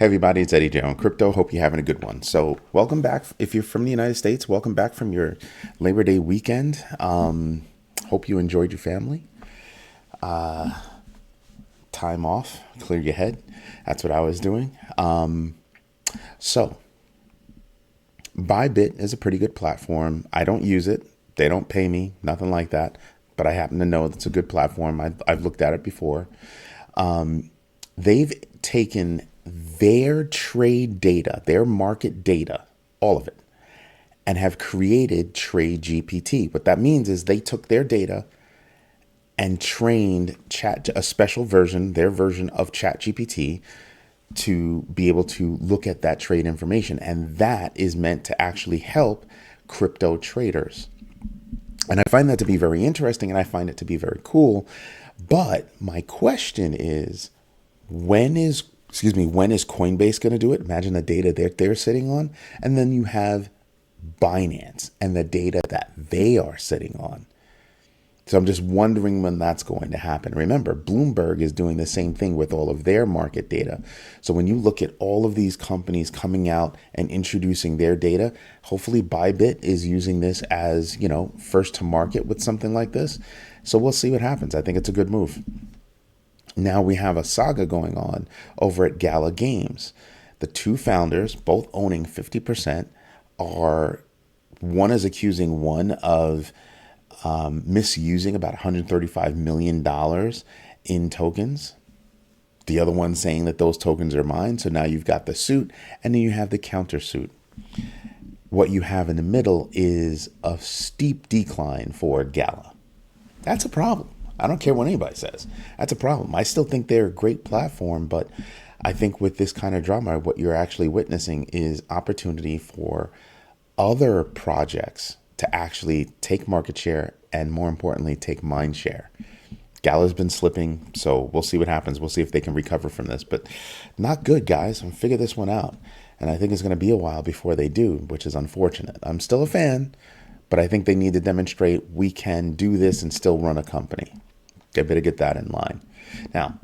Hey everybody, it's Eddie J on Crypto. Hope you're having a good one. So welcome back. If you're from the United States, welcome back from your Labor Day weekend. Hope you enjoyed your family. Time off, clear your head. That's what I was doing. So Bybit is a pretty good platform. I don't use it. They don't pay me, nothing like that. But I happen to know it's a good platform. I've looked at it before. They've taken their trade data, their market data, all of it, and have created TradeGPT. What that means is they took their data and trained a special version, their version of ChatGPT, to be able to look at that trade information. And that is meant to actually help crypto traders. And I find that to be very interesting and I find it to be very cool. But my question is, when is Coinbase going to do it? Imagine the data that they're sitting on. And then you have Binance and the data that they are sitting on. So I'm just wondering when that's going to happen. Remember, Bloomberg is doing the same thing with all of their market data. So when you look at all of these companies coming out and introducing their data, hopefully Bybit is using this as, first to market with something like this. So we'll see what happens. I think it's a good move. Now we have a saga going on over at Gala Games. The two founders, both owning 50%, one is accusing one of misusing about $135 million in tokens. The other one saying that those tokens are mine. So now you've got the suit and then you have the countersuit. What you have in the middle is a steep decline for Gala. That's a problem. I don't care what anybody says. That's a problem. I still think they're a great platform, but I think with this kind of drama, what you're actually witnessing is opportunity for other projects to actually take market share and, more importantly, take mind share. Gala's been slipping, so we'll see what happens. We'll see if they can recover from this, but not good, guys. I'm figure this one out, and I think it's going to be a while before they do, which is unfortunate. I'm still a fan, but I think they need to demonstrate we can do this and still run a company. They better get that in line. Now,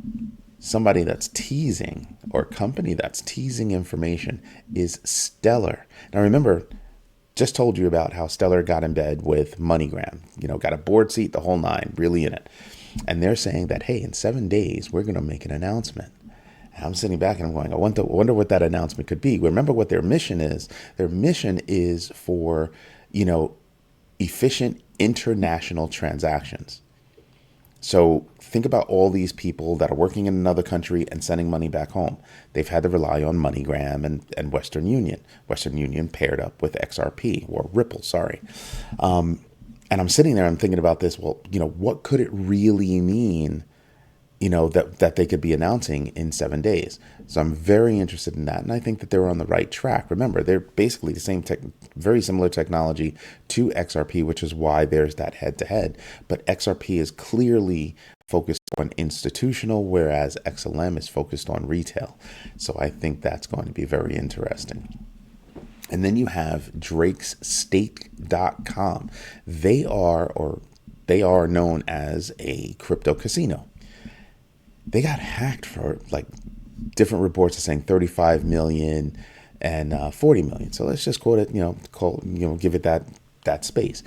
somebody that's teasing or company that's teasing information is Stellar. Now, remember, just told you about how Stellar got in bed with MoneyGram, got a board seat, the whole nine, really in it. And they're saying that, hey, in 7 days, we're going to make an announcement. And I'm sitting back and I'm going, I wonder what that announcement could be. Remember what their mission is. Their mission is for, efficient international transactions. So think about all these people that are working in another country and sending money back home. They've had to rely on MoneyGram and Western Union. Western Union paired up with XRP or Ripple, sorry. And I'm sitting there, I'm thinking about this. Well, what could it really mean, that they could be announcing in 7 days? So I'm very interested in that. And I think that they're on the right track. Remember, they're basically the same very similar technology to XRP, which is why there's that head to head. But XRP is clearly focused on institutional, whereas XLM is focused on retail. So I think that's going to be very interesting. And then you have drakesstake.com. They are known as a crypto casino. They got hacked for different reports are saying 35 million and 40 million. So let's just quote it, give it that space.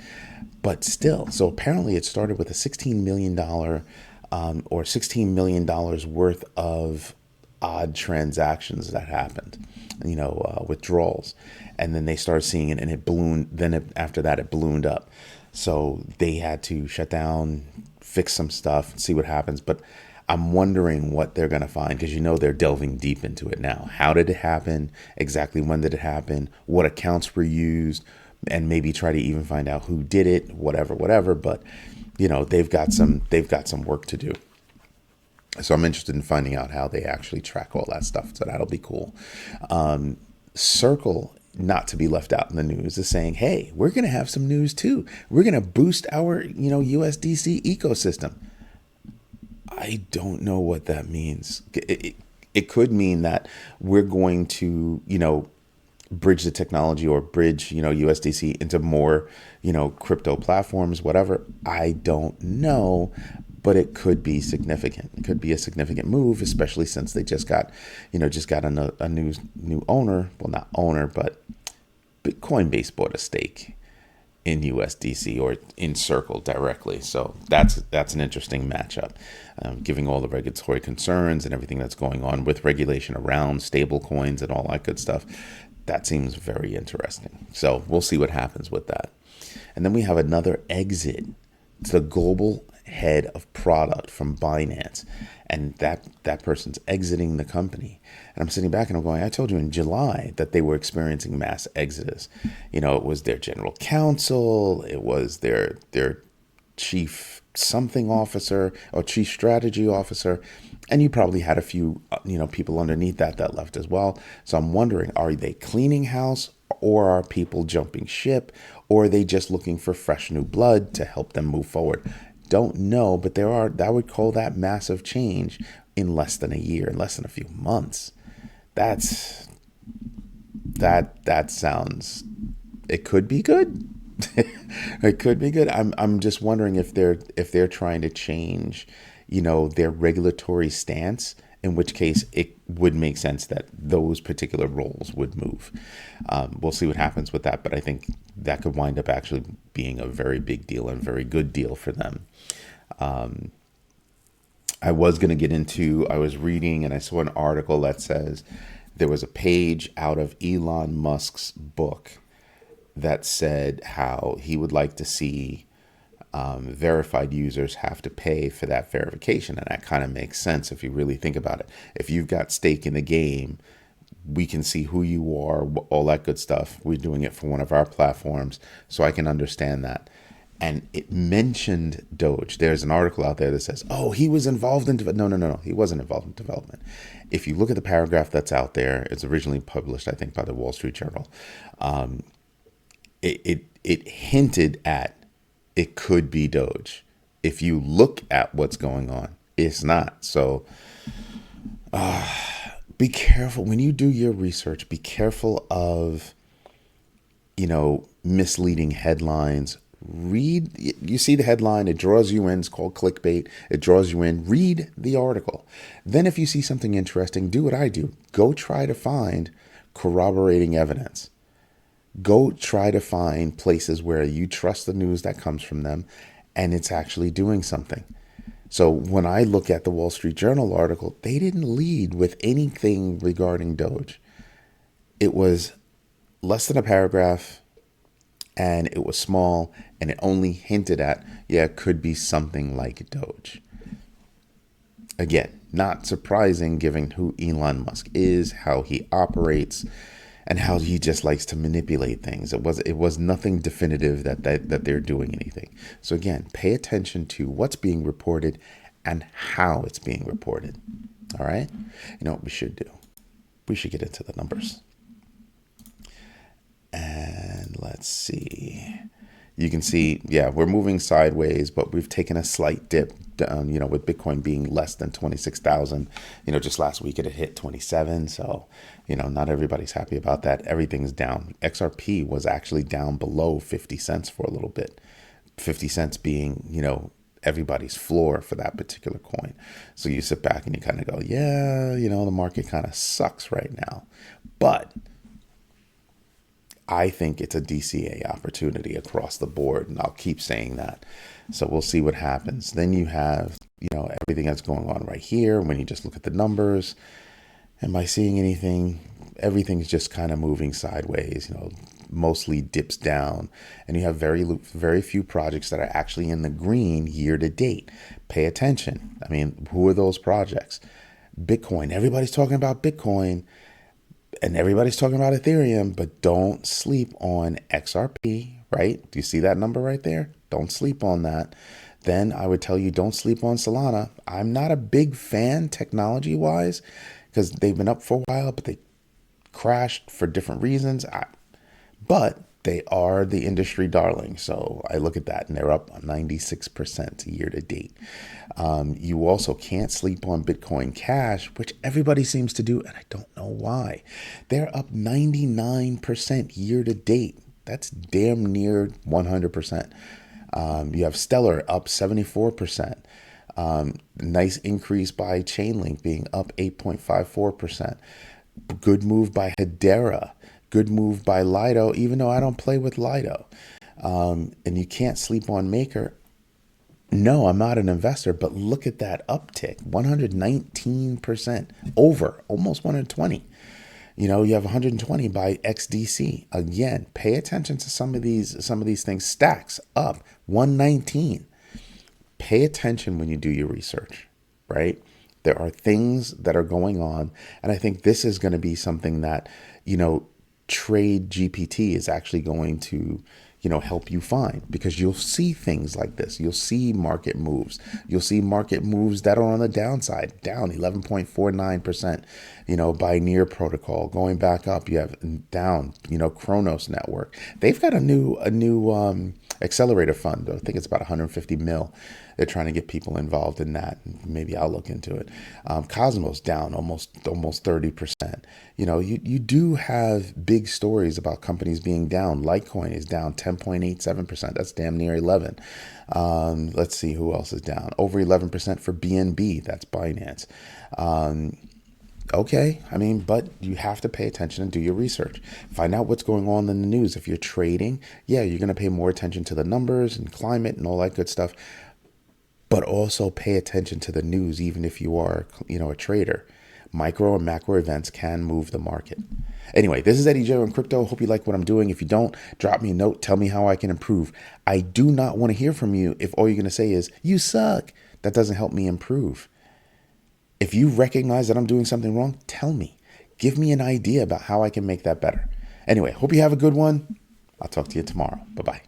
But still, so apparently it started with a $16 million or $16 million worth of odd transactions that happened, withdrawals. And then they started seeing it and it ballooned. Then after that, it ballooned up. So they had to shut down, fix some stuff, see what happens. But I'm wondering what they're going to find because they're delving deep into it now. How did it happen? Exactly when did it happen? What accounts were used? And maybe try to even find out who did it, whatever. But, they've got some work to do. So I'm interested in finding out how they actually track all that stuff. So that'll be cool. Circle, not to be left out in the news, is saying, hey, we're going to have some news too. We're going to boost our, USDC ecosystem. I don't know what that means. It could mean that we're going to, bridge the technology or bridge, USDC into more, crypto platforms, whatever. I don't know. but it could be significant. It could be a significant move, especially since they just got, a new owner. Well, not owner, but Coinbase bought a stake in USDC or in Circle directly. So that's an interesting matchup, giving all the regulatory concerns and everything that's going on with regulation around stable coins and all that good stuff. That seems very interesting. So we'll see what happens with that. And then we have another exit. It's the global head of product from Binance. And that person's exiting the company. And I'm sitting back and I'm going, I told you in July that they were experiencing mass exodus. It was their general counsel. It was their chief something officer or chief strategy officer. And you probably had a few, people underneath that left as well. So I'm wondering, are they cleaning house, or are people jumping ship, or are they just looking for fresh new blood to help them move forward? Don't know, but I would call that massive change in less than a year, in less than a few months. That sounds, it could be good. It could be good. I'm just wondering if they're trying to change, their regulatory stance, in which case it would make sense that those particular roles would move. We'll see what happens with that, but I think that could wind up actually being a very big deal and very good deal for them. I was reading and I saw an article that says there was a page out of Elon Musk's book that said how he would like to see verified users have to pay for that verification. And that kind of makes sense if you really think about it. If you've got stake in the game, we can see who you are, all that good stuff. We're doing it for one of our platforms, so I can understand that. And it mentioned Doge. There's an article out there that says, oh, he was involved in no, he wasn't involved in development. If you look at the paragraph that's out there, it's originally published, I think, by the Wall Street Journal. It hinted at it could be Doge. If you look at what's going on, it's not. So be careful when you do your research. Be careful of, misleading headlines. Read, you see the headline, it draws you in. It's called clickbait. It draws you in. Read the article. Then if you see something interesting, do what I do. Go try to find corroborating evidence. Go try to find places where you trust the news that comes from them and it's actually doing something. So when I look at the Wall Street Journal article, they didn't lead with anything regarding Doge. It was less than a paragraph and it was small and it only hinted at, it could be something like Doge. Again, not surprising given who Elon Musk is, how he operates, and how he just likes to manipulate things. It was nothing definitive that they're doing anything. So again, pay attention to what's being reported and how it's being reported. All right? You know what we should do? We should get into the numbers. And let's see. You can see, we're moving sideways, but we've taken a slight dip down, with Bitcoin being less than 26,000. Just last week it hit 27. So, not everybody's happy about that. Everything's down. XRP was actually down below 50 cents for a little bit. 50 cents being, everybody's floor for that particular coin. So you sit back and you kind of go, the market kind of sucks right now. But I think it's a DCA opportunity across the board, and I'll keep saying that. So we'll see what happens. Then you have, everything that's going on right here when you just look at the numbers. Am I seeing anything? Everything's just kind of moving sideways, mostly dips down. And you have very few projects that are actually in the green year to date. Pay attention. I mean, who are those projects? Bitcoin. Everybody's talking about Bitcoin. And everybody's talking about Ethereum, but don't sleep on XRP, right? Do you see that number right there? Don't sleep on that. Then I would tell you don't sleep on Solana. I'm not a big fan technology-wise because they've been up for a while, but they crashed for different reasons. But they are the industry darling. So I look at that and they're up 96% year to date. You also can't sleep on Bitcoin Cash, which everybody seems to do. And I don't know why. They're up 99% year to date. That's damn near 100%. You have Stellar up 74%. Nice increase by Chainlink being up 8.54%. Good move by Hedera. Good move by Lido, even though I don't play with Lido. And you can't sleep on Maker. No, I'm not an investor, but look at that uptick, 119% over, almost 120. You have 120 by XDC. Again, pay attention to some of these things. Stacks up 119. Pay attention when you do your research, right? There are things that are going on, and I think this is going to be something that, TradeGPT is actually going to, help you find, because you'll see things like this. You'll see market moves. You'll see market moves that are on the downside, down 11.49%, by Near Protocol. Going back up, you have down, Kronos Network. They've got a new accelerator fund. I think it's about 150 mil. They're trying to get people involved in that. Maybe I'll look into it. Cosmos down almost 30%. You do have big stories about companies being down. Litecoin is down 10.87%. That's damn near 11. Let's see who else is down. Over 11% for BNB. That's Binance. Okay, but you have to pay attention and do your research. Find out what's going on in the news. If you're trading, yeah, you're going to pay more attention to the numbers and climate and all that good stuff. But also pay attention to the news, even if you are, a trader. Micro and macro events can move the market. Anyway, this is Eddie Joe on crypto. Hope you like what I'm doing. If you don't, drop me a note. Tell me how I can improve. I do not want to hear from you if all you're going to say is, you suck. That doesn't help me improve. If you recognize that I'm doing something wrong, tell me. Give me an idea about how I can make that better. Anyway, hope you have a good one. I'll talk to you tomorrow. Bye-bye.